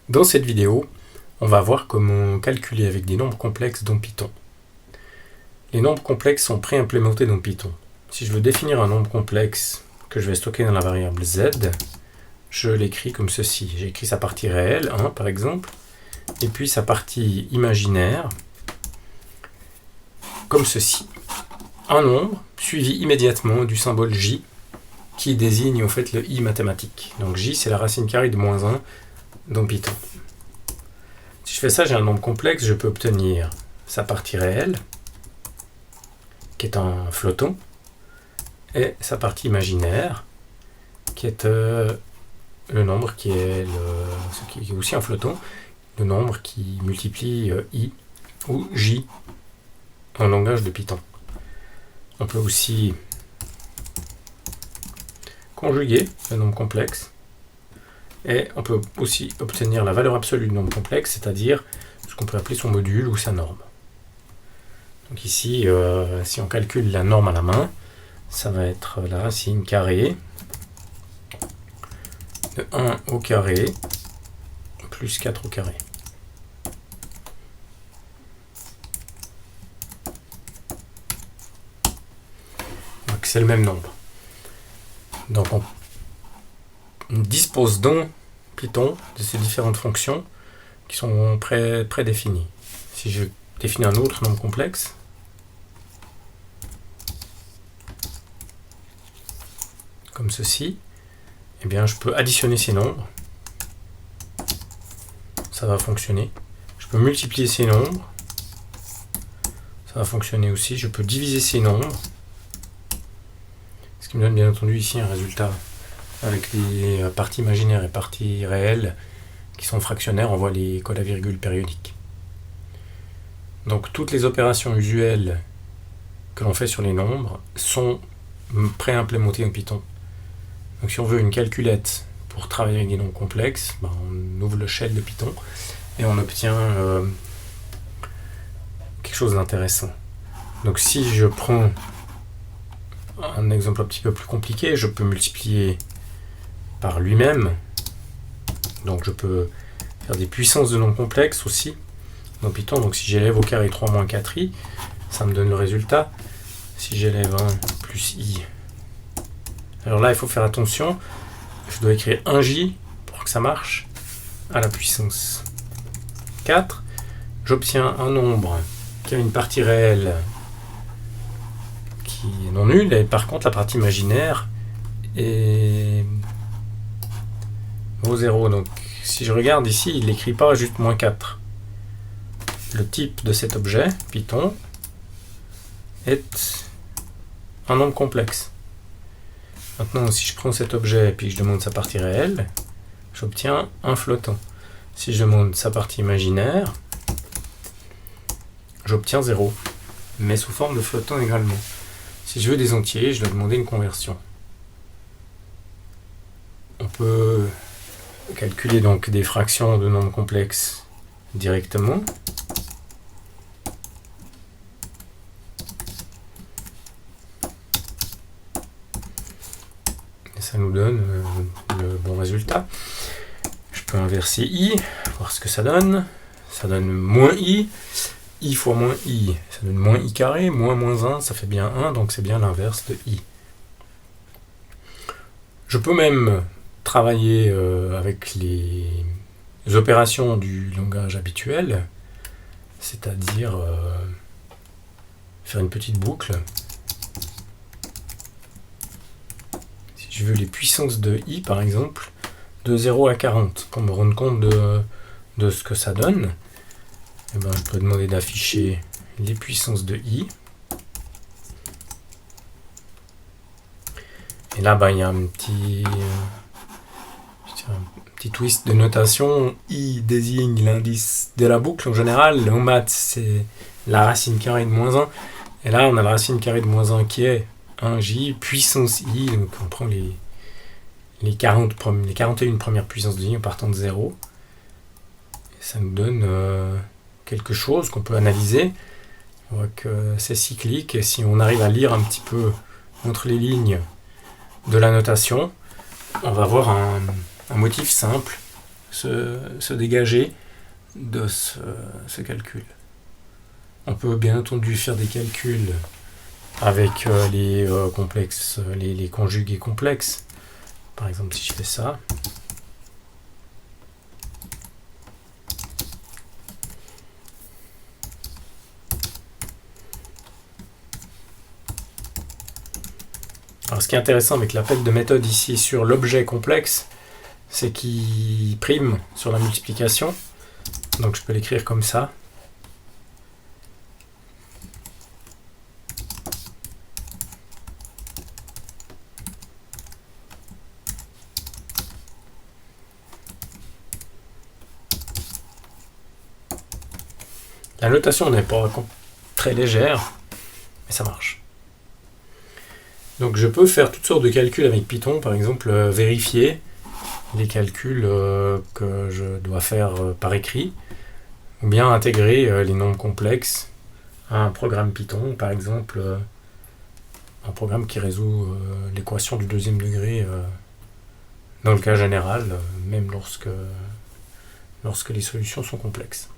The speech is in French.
Dans cette vidéo, on va voir comment calculer avec des nombres complexes dans Python. Les nombres complexes sont pré-implémentés dans Python. Si je veux définir un nombre complexe que je vais stocker dans la variable z, je l'écris comme ceci. J'ai écrit sa partie réelle, 1 par exemple, et puis sa partie imaginaire, comme ceci. Un nombre suivi immédiatement du symbole j, qui désigne en fait le i mathématique. Donc j, c'est la racine carrée de moins 1 dans Python. Si je fais ça, j'ai un nombre complexe, je peux obtenir sa partie réelle, qui est un flottant, et sa partie imaginaire, qui est le nombre qui est aussi un flottant, le nombre qui multiplie i ou j en langage de Python. On peut aussi conjuguer le nombre complexe, et on peut aussi obtenir la valeur absolue du nombre complexe, c'est-à-dire ce qu'on peut appeler son module ou sa norme. Donc ici, si on calcule la norme à la main, ça va être la racine carrée de 1 au carré plus 4 au carré. Donc c'est le même nombre. Donc on dispose dans Python de ces différentes fonctions qui sont prédéfinies. Si je définis un autre nombre complexe, comme ceci, eh bien je peux additionner ces nombres. Ça va fonctionner. Je peux multiplier ces nombres. Ça va fonctionner aussi. Je peux diviser ces nombres. Ce qui me donne bien entendu ici un résultat avec les parties imaginaires et parties réelles qui sont fractionnaires. On voit les codes à virgule périodiques. Donc toutes les opérations usuelles que l'on fait sur les nombres sont pré-implémentées en Python. Donc si on veut une calculette pour travailler avec des nombres complexes, on ouvre le shell de Python et on obtient quelque chose d'intéressant. Donc si je prends un exemple un petit peu plus compliqué, je peux multiplier par lui-même. Donc je peux faire des puissances de nombres complexes aussi dans Python. Donc si j'élève au carré 3 moins 4i, ça me donne le résultat. Si j'élève 1 plus i. Alors là, il faut faire attention. Je dois écrire 1j pour que ça marche à la puissance 4. J'obtiens un nombre qui a une partie réelle qui est non nulle, et par contre la partie imaginaire est au 0. Donc si je regarde ici, il n'écrit pas juste moins 4. Le type de cet objet, Python, est un nombre complexe. Maintenant, si je prends cet objet et puis je demande sa partie réelle, j'obtiens un flottant. Si je demande sa partie imaginaire, j'obtiens 0, mais sous forme de flottant également. Si je veux des entiers, je dois demander une conversion. On peut calculer donc des fractions de nombres complexes directement. Ça nous donne le bon résultat. Je peux inverser i, voir ce que ça donne. Ça donne moins i. I fois moins i, ça donne moins i carré. Moins 1, ça fait bien 1, donc c'est bien l'inverse de i. Je peux même travailler avec les opérations du langage habituel, c'est-à-dire faire une petite boucle. Je veux les puissances de i, par exemple, de 0 à 40, pour me rendre compte de ce que ça donne. Et je peux demander d'afficher les puissances de i. Et là, il y a un petit twist de notation. I désigne l'indice de la boucle. En général, en maths, c'est la racine carrée de moins 1. Et là, on a la racine carrée de moins 1 qui est 1j, puissance i, donc on prend les 41 premières puissances de i en partant de 0. Et ça nous donne quelque chose qu'on peut analyser. On voit que c'est cyclique, et si on arrive à lire un petit peu entre les lignes de la notation, on va voir un motif simple se dégager de ce calcul. On peut bien entendu faire des calculs avec les complexes, les conjugués complexes. Par exemple, si je fais ça, alors, ce qui est intéressant avec l'appel de méthode ici sur l'objet complexe, c'est qu'il prime sur la multiplication. Donc je peux l'écrire comme ça. La notation n'est pas très légère, mais ça marche. Donc je peux faire toutes sortes de calculs avec Python, par exemple vérifier les calculs que je dois faire par écrit, ou bien intégrer les nombres complexes à un programme Python, par exemple un programme qui résout l'équation du deuxième degré dans le cas général, même lorsque les solutions sont complexes.